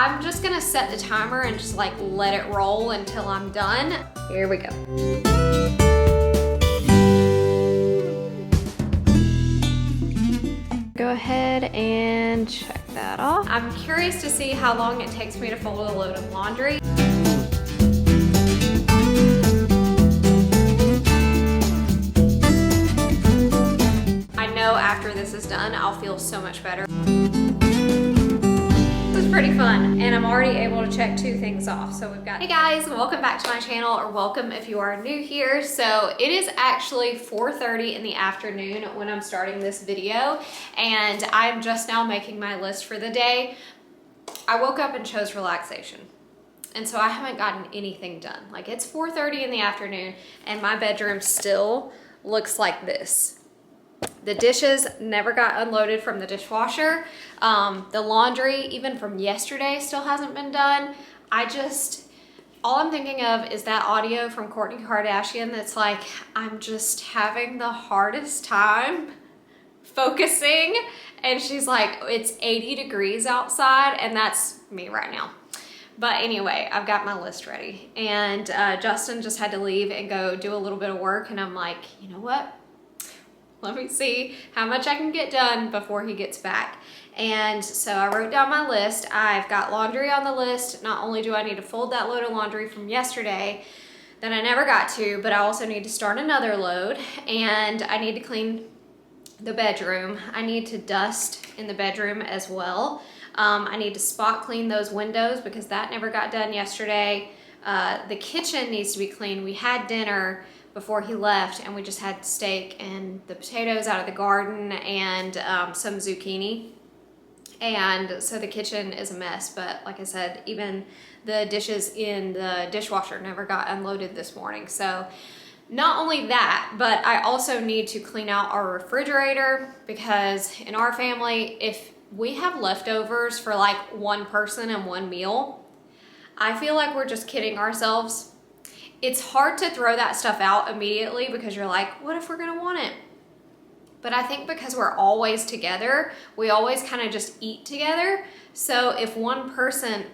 I'm just gonna set the timer and just like let it roll until I'm done. Here we go. Go ahead and check that off. I'm curious to see how long it takes me to fold a load of laundry. After this is done, I'll feel so much better. This is pretty fun, and I'm already able to check 2 things off. So we've got, hey guys, welcome back to my channel, or welcome if you are new here. So it is actually 4:30 in the afternoon when I'm starting this video, and I'm just now making my list for the day. I woke up and chose relaxation, and so I haven't gotten anything done. Like, it's 4:30 in the afternoon, and my bedroom still looks like this. The dishes never got unloaded from the dishwasher. The laundry, even from yesterday, still hasn't been done. All I'm thinking of is that audio from Kourtney Kardashian that's like, I'm just having the hardest time focusing. And she's like, it's 80 degrees outside, and that's me right now. But anyway, I've got my list ready. And Justin just had to leave and go do a little bit of work, and I'm like, you know what? Let me see how much I can get done before he gets back. And so I wrote down my list. I've got laundry on the list. Not only do I need to fold that load of laundry from yesterday that I never got to, but I also need to start another load, and I need to clean the bedroom. I need to dust in the bedroom as well. I need to spot clean those windows because that never got done yesterday. The kitchen needs to be cleaned. We had dinner before he left, and we just had steak and the potatoes out of the garden and some zucchini. And so the kitchen is a mess, but like I said, even the dishes in the dishwasher never got unloaded this morning. So not only that, but I also need to clean out our refrigerator, because in our family, if we have leftovers for like one person and one meal, I feel like we're just kidding ourselves. It's hard to throw that stuff out immediately because you're like, what if we're gonna want it? But I think because we're always together, we always kind of just eat together. So if one person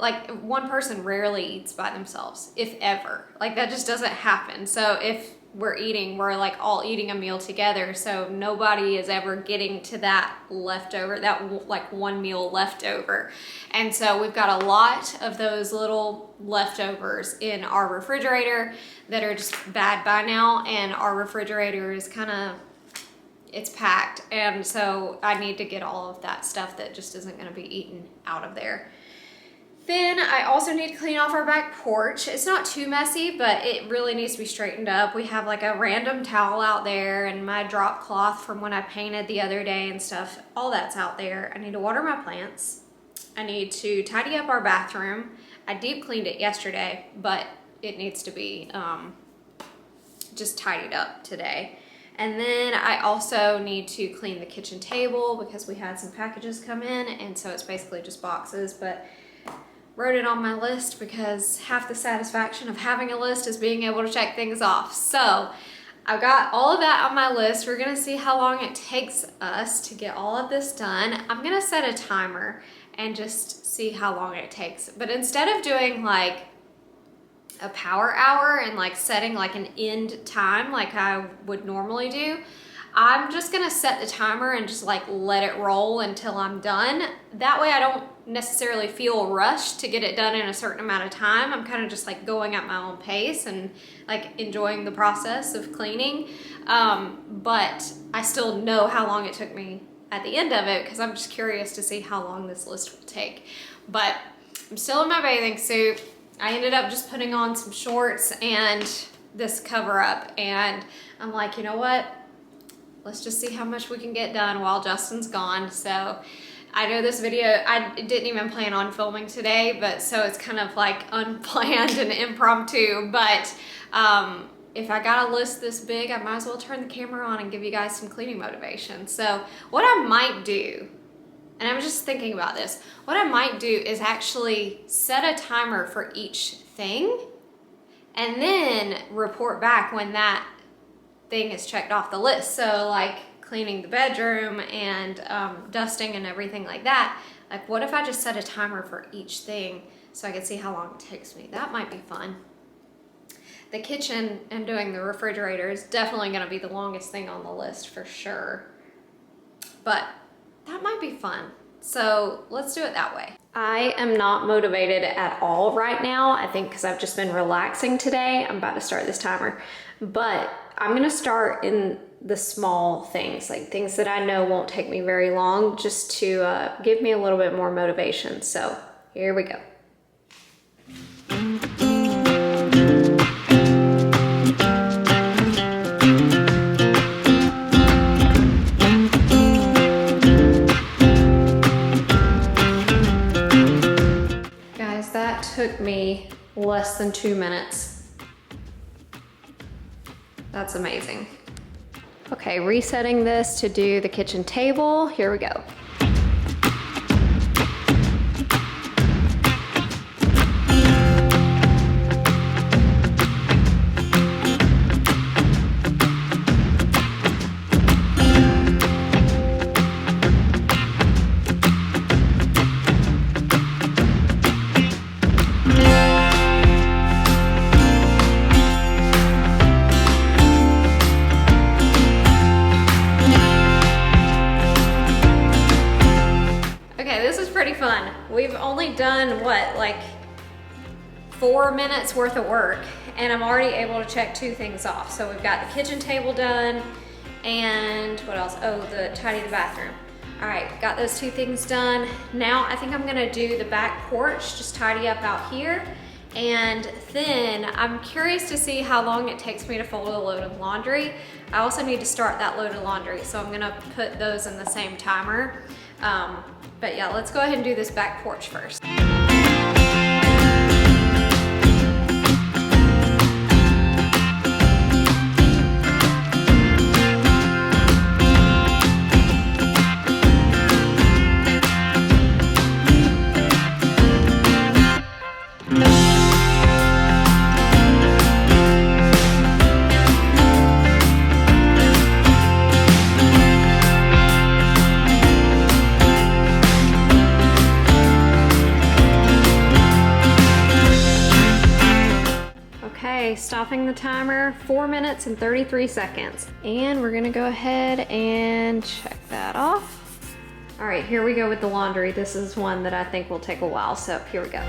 rarely eats by themselves, if ever. Like, that just doesn't happen. So if we're eating, we're like all eating a meal together. So nobody is ever getting to that leftover, that like one meal leftover. And so we've got a lot of those little leftovers in our refrigerator that are just bad by now. And our refrigerator is it's packed. And so I need to get all of that stuff that just isn't gonna be eaten out of there. Then I also need to clean off our back porch. It's not too messy, but it really needs to be straightened up. We have like a random towel out there, and my drop cloth from when I painted the other day and stuff, all that's out there. I need to water my plants. I need to tidy up our bathroom. I deep cleaned it yesterday, but it needs to be just tidied up today. And then I also need to clean the kitchen table because we had some packages come in, and so it's basically just boxes, but wrote it on my list because half the satisfaction of having a list is being able to check things off. So I've got all of that on my list. We're gonna see how long it takes us to get all of this done. I'm gonna set a timer and just see how long it takes. But instead of doing like a power hour and like setting like an end time like I would normally do, I'm just gonna set the timer and just like let it roll until I'm done. That way I don't necessarily feel rushed to get it done in a certain amount of time. I'm kind of just like going at my own pace and like enjoying the process of cleaning. But I still know how long it took me at the end of it because I'm just curious to see how long this list will take. But I'm still in my bathing suit. I ended up just putting on some shorts and this cover up, and I'm like, you know what? Let's just see how much we can get done while Justin's gone. So I know this video, I didn't even plan on filming today, but so it's kind of like unplanned and impromptu, but if I got a list this big, I might as well turn the camera on and give you guys some cleaning motivation. So what I might do, and I'm just thinking about this, what I might do is actually set a timer for each thing and then report back when that thing is checked off the list. So like cleaning the bedroom and dusting and everything like that, Like, what if I just set a timer for each thing so I can see how long it takes me? That might be fun. The kitchen and doing the refrigerator is definitely gonna be the longest thing on the list for sure. But that might be fun. So let's do it that way. I am not motivated at all right now. I think because I've just been relaxing today. I'm about to start this timer. But I'm gonna start in the small things, like things that I know won't take me very long, just to give me a little bit more motivation. So here we go. Guys, that took me less than 2 minutes. That's amazing. Okay, resetting this to do the kitchen table. Here we go. Fun. We've only done what, like 4 minutes worth of work, and I'm already able to check 2 things off. So we've got the kitchen table done, and what else? Oh, the tidy the bathroom. All right, got those 2 things done. Now I think I'm gonna do the back porch, just tidy up out here. And then I'm curious to see how long it takes me to fold a load of laundry. I also need to start that load of laundry, so I'm gonna put those in the same timer. But yeah, let's go ahead and do this back porch first. Stopping the timer, 4 minutes and 33 seconds. And we're gonna go ahead and check that off. All right, here we go with the laundry. This is one that I think will take a while, so here we go.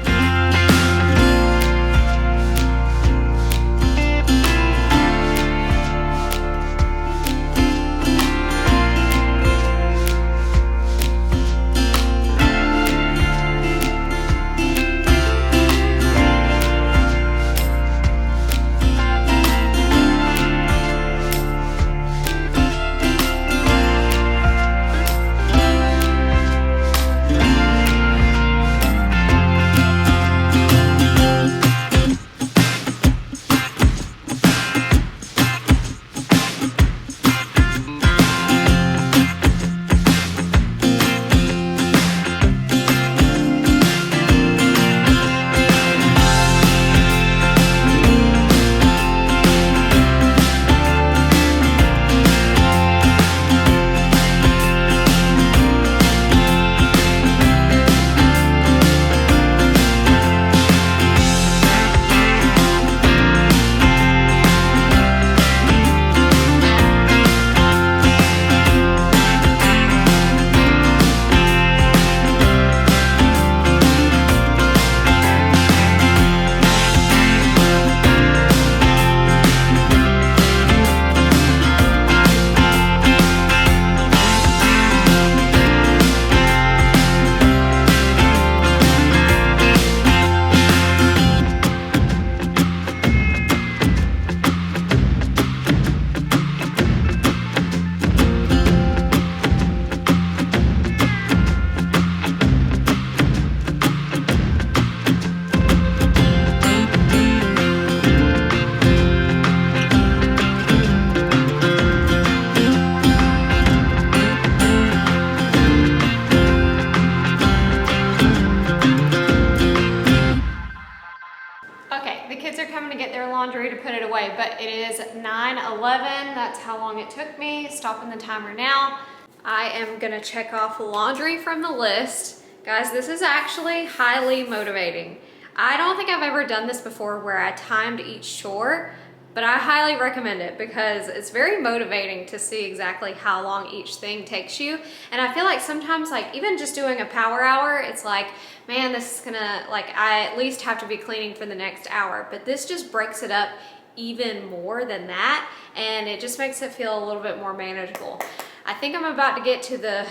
laundry to put it away, but it is 9:11. That's how long it took me. Stopping the timer now. I am gonna check off laundry from the list Guys, this is actually highly motivating. I don't think I've ever done this before where I timed each chore, but I highly recommend it because it's very motivating to see exactly how long each thing takes you. And I feel like sometimes, like even just doing a power hour, it's like, man, this is gonna, like I at least have to be cleaning for the next hour, but this just breaks it up even more than that, and it just makes it feel a little bit more manageable. I think I'm about to get to the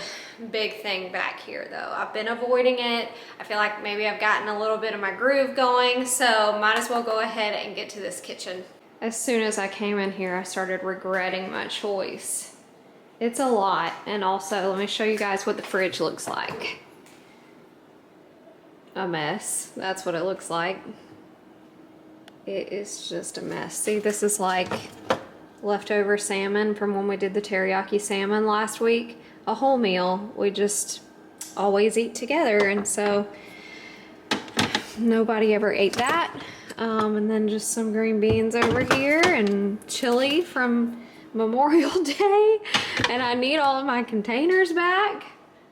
big thing back here though. I've been avoiding it. I feel like maybe I've gotten a little bit of my groove going, so might as well go ahead and get to this kitchen. As soon as I came in here, I started regretting my choice. It's a lot, and also let me show you guys what the fridge looks like. A mess. That's what it looks like. It is just a mess. See, this is like leftover salmon from when we did the teriyaki salmon last week. A whole meal. We just always eat together, and so nobody ever ate that. And then just some green beans over here and chili from Memorial Day. And I need all of my containers back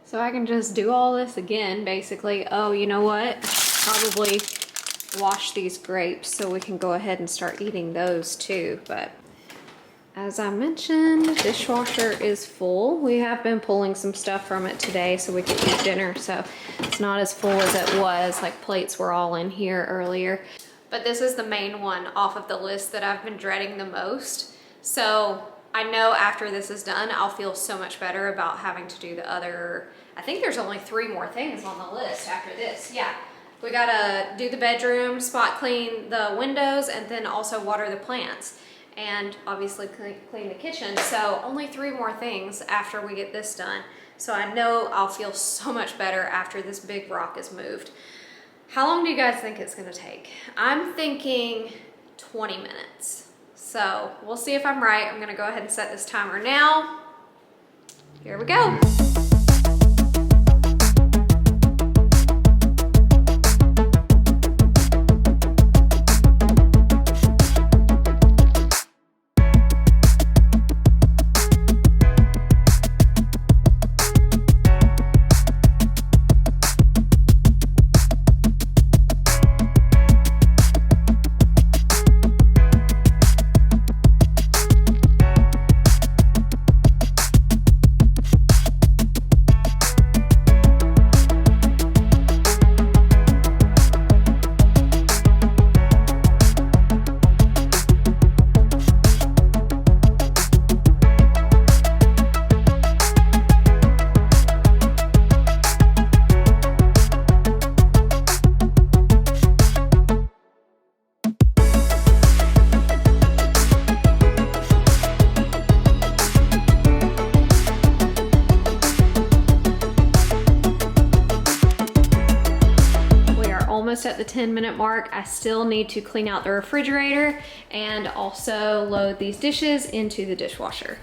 so I can just do all this again, basically. Oh, you know what? Probably wash these grapes so we can go ahead and start eating those too. But as I mentioned, the dishwasher is full. We have been pulling some stuff from it today so we could eat dinner, so it's not as full as it was. Like plates were all in here earlier. But this is the main one off of the list that I've been dreading the most. So I know after this is done, I'll feel so much better about having to do the other, I think there's only 3 more things on the list after this. Yeah, we gotta do the bedroom, spot clean the windows, and then also water the plants. And obviously clean the kitchen. So only 3 more things after we get this done. So I know I'll feel so much better after this big rock is moved. How long do you guys think it's gonna take? I'm thinking 20 minutes. So we'll see if I'm right. I'm gonna go ahead and set this timer now. Here we go. At the 10-minute mark. I still need to clean out the refrigerator and also load these dishes into the dishwasher.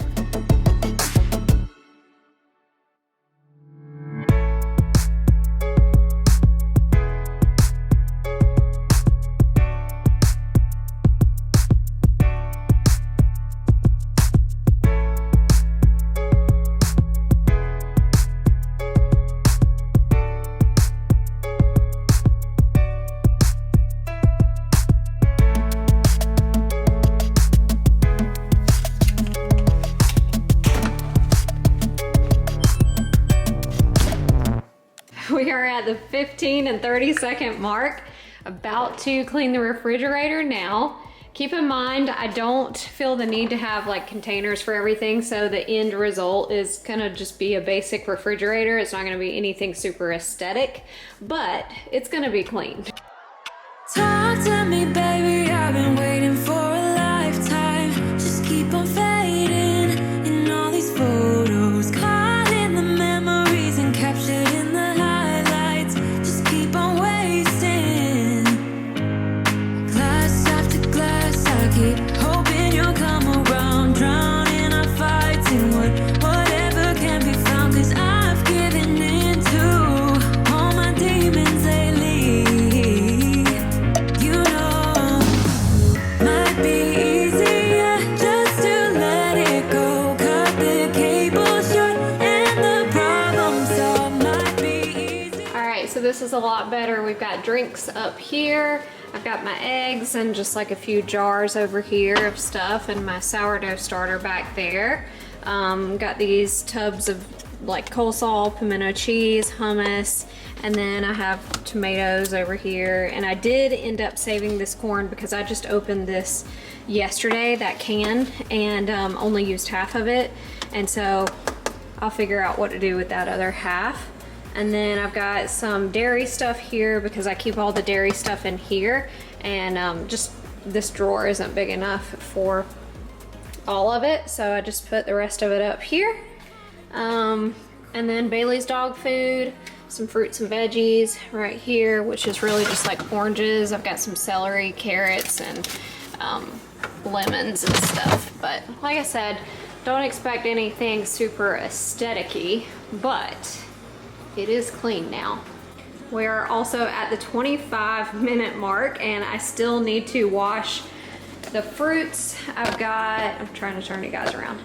We are at the 15 and 30-second mark, about to clean the refrigerator now. Keep in mind, I don't feel the need to have like containers for everything, so the end result is gonna just be a basic refrigerator. It's not gonna be anything super aesthetic, but it's gonna be clean. Talk to me, baby, I've been waiting for a lifetime. Just keep on fading in all these photos, caught in the memories and captured in the highlights. Just keep on wasting glass after glass. I keep hoping you'll come around, drowning our fights in whatever can be found. 'Cause I've given in to all my demons lately. is a lot better. We've got drinks up here. I've got my eggs and just like a few jars over here of stuff, and my sourdough starter back there. Got these tubs of like coleslaw, pimento cheese, hummus, and then I have tomatoes over here. And I did end up saving this corn because I just opened this yesterday, that can, and only used half of it. And so I'll figure out what to do with that other half. And then I've got some dairy stuff here because I keep all the dairy stuff in here, and just this drawer isn't big enough for all of it, so I just put the rest of it up here. And then Bailey's dog food, some fruits and veggies right here, which is really just like oranges. I've got some celery, carrots, and lemons and stuff. But like I said, don't expect anything super aesthetic-y, but it is clean now. We're also at the 25-minute mark, and I still need to wash the fruits. I've got, I'm trying to turn you guys around.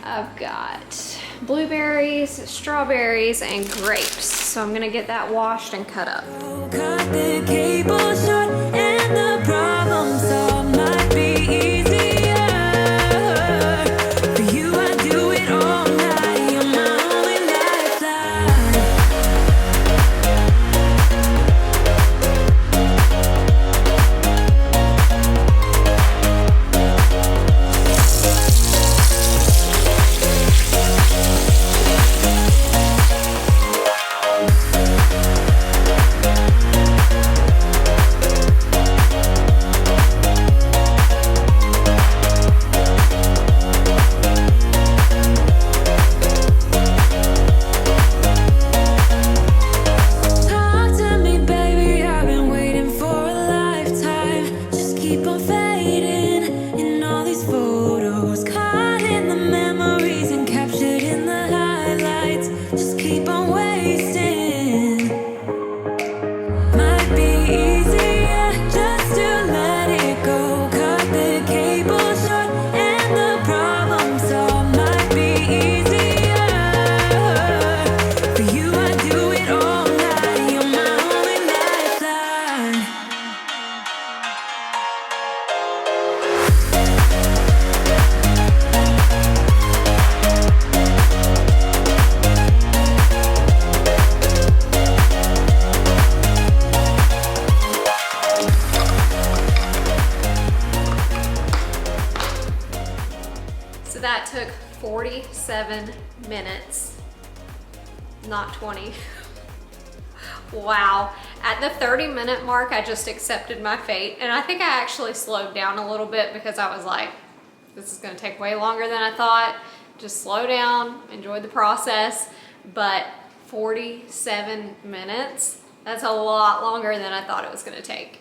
I've got blueberries, strawberries, and grapes. So I'm gonna get that washed and cut up. Cut the cable short and the problem solved might be easier. For you, I do it all night. You're my only lifeline. Talk to me, baby. I've been waiting for a lifetime. Just keep on fading in all these photos, caught in the memories and captured in the highlights. Just keep on wasting. Might be easier just to let it go. Cut the cable short and the problem solved might be easier. For you, I do it all night. You're my only lifeline. So that took 47 minutes, not 20. Wow. At the 30-minute mark, I just accepted my fate. And I think I actually slowed down a little bit because I was like, this is gonna take way longer than I thought. Just slow down, enjoy the process. But 47 minutes, that's a lot longer than I thought it was gonna take.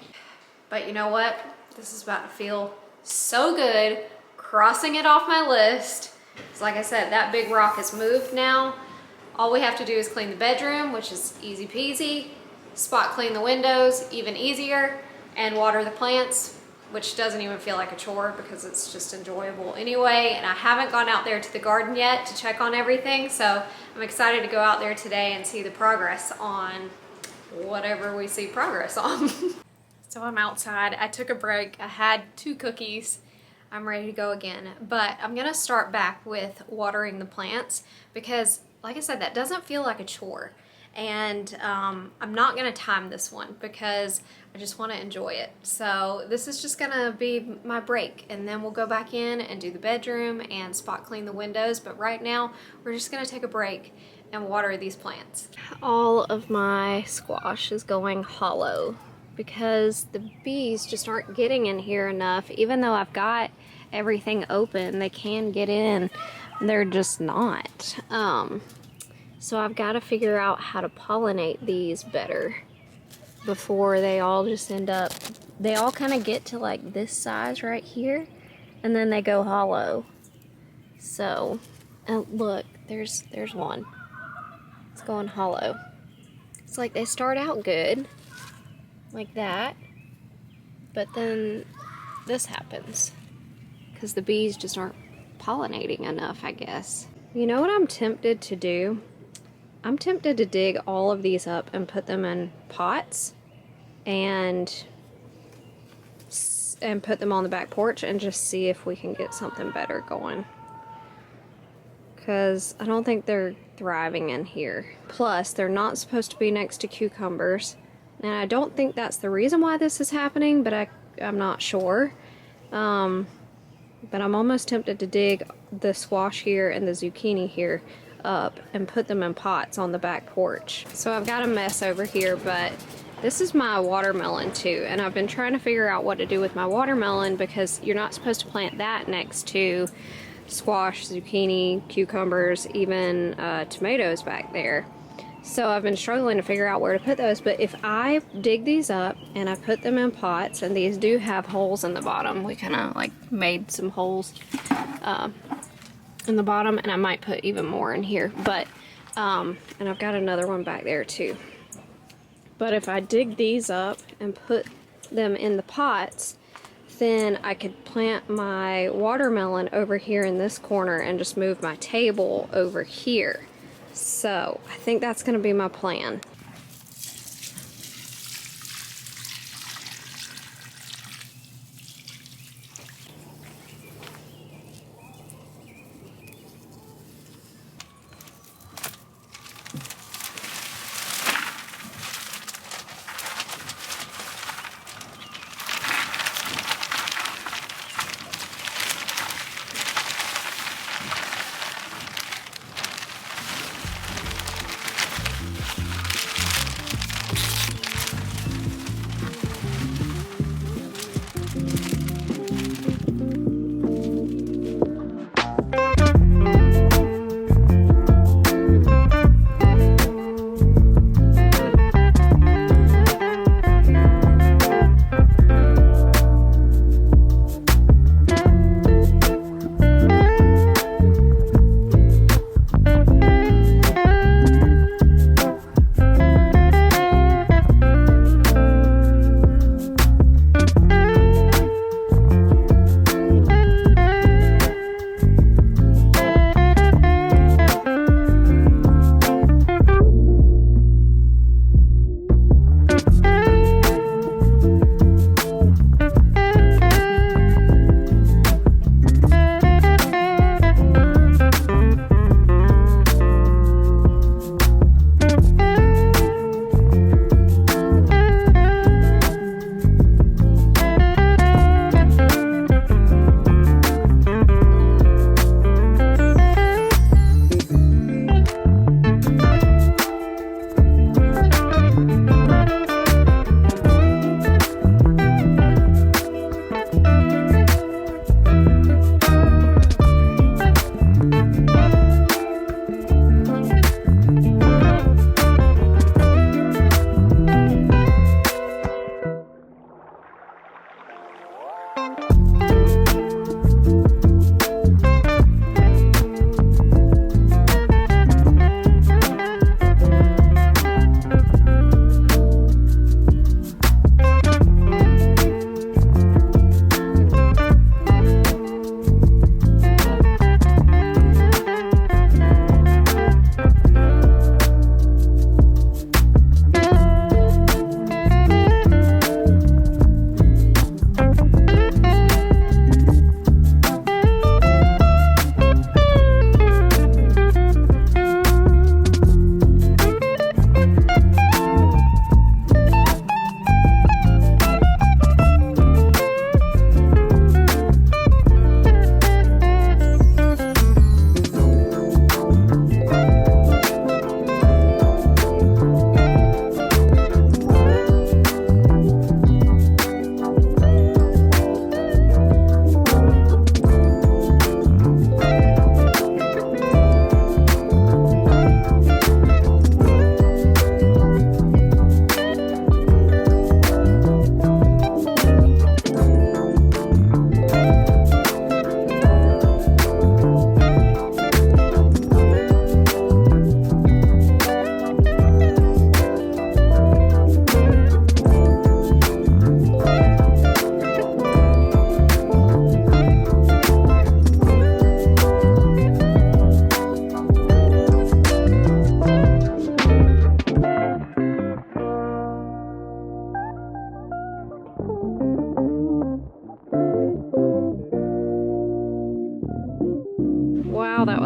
But you know what? This is about to feel so good. Crossing it off my list. So like I said, that big rock has moved now. All we have to do is clean the bedroom, which is easy peasy. Spot clean the windows, even easier. And water the plants, which doesn't even feel like a chore because it's just enjoyable anyway. And I haven't gone out there to the garden yet to check on everything. So I'm excited to go out there today and see the progress on whatever we see progress on. So I'm outside. I took a break. I had 2 cookies. I'm ready to go again, but I'm gonna start back with watering the plants because like I said, that doesn't feel like a chore. And I'm not gonna time this one because I just wanna enjoy it. So this is just gonna be my break, and then we'll go back in and do the bedroom and spot clean the windows. But right now, we're just gonna take a break and water these plants. All of my squash is going hollow because the bees just aren't getting in here enough. Even though I've got everything open, they can get in. They're just not. So I've got to figure out how to pollinate these better before they all just end up, they all kind of get to like this size right here, and then they go hollow. So, look, there's one. It's going hollow. It's like they start out good, like that, but then this happens because the bees just aren't pollinating enough, I guess. You know what I'm tempted to do? I'm tempted to dig all of these up and put them in pots and put them on the back porch and just see if we can get something better going. Because I don't think they're thriving in here. Plus, they're not supposed to be next to cucumbers. And I don't think that's the reason why this is happening, but I'm not sure. But I'm almost tempted to dig the squash here and the zucchini here up and put them in pots on the back porch. So I've got a mess over here, but this is my watermelon too, and I've been trying to figure out what to do with my watermelon because you're not supposed to plant that next to squash, zucchini, cucumbers, even tomatoes back there. So I've been struggling to figure out where to put those, but if I dig these up and I put them in pots, and these do have holes in the bottom, we kind of like made some holes in the bottom, and I might put even more in here, but and I've got another one back there too. But if I dig these up and put them in the pots, then I could plant my watermelon over here in this corner and just move my table over here. So I think that's going to be my plan.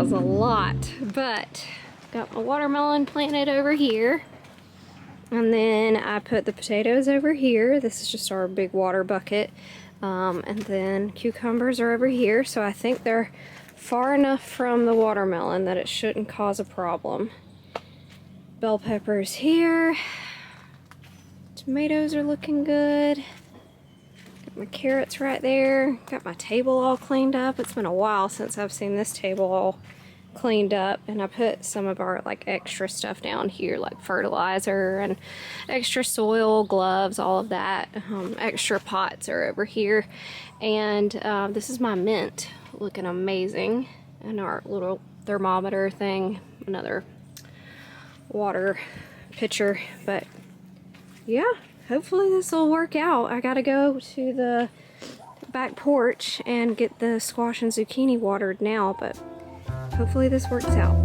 was a lot, but got my watermelon planted over here. And then I put the potatoes over here. This is just our big water bucket. And then cucumbers are over here. So I think they're far enough from the watermelon that it shouldn't cause a problem. Bell peppers here. Tomatoes are looking good. Got my carrots right there. Got my table all cleaned up. It's been a while since I've seen this table all cleaned up, and I put some of our like extra stuff down here, like fertilizer and extra soil, gloves, all of that. Extra pots are over here, and this is my mint, looking amazing. And our little thermometer thing, another water pitcher. But yeah, hopefully this will work out. I gotta go to the back porch and get the squash and zucchini watered now, but hopefully this works out.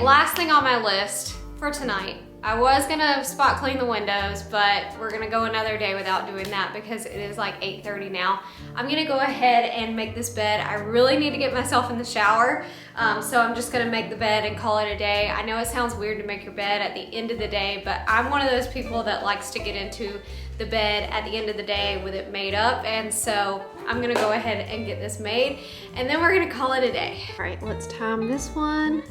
Last thing on my list for tonight, I was gonna spot clean the windows, but we're gonna go another day without doing that because it is like 8:30 now. I'm gonna go ahead and make this bed. I really need to get myself in the shower, so I'm just gonna make the bed and call it a day. I know it sounds weird to make your bed at the end of the day, but I'm one of those people that likes to get into the bed at the end of the day with it made up, and so I'm gonna go ahead and get this made, and then we're gonna call it a day. All right, let's time this one.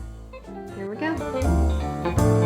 Here we go.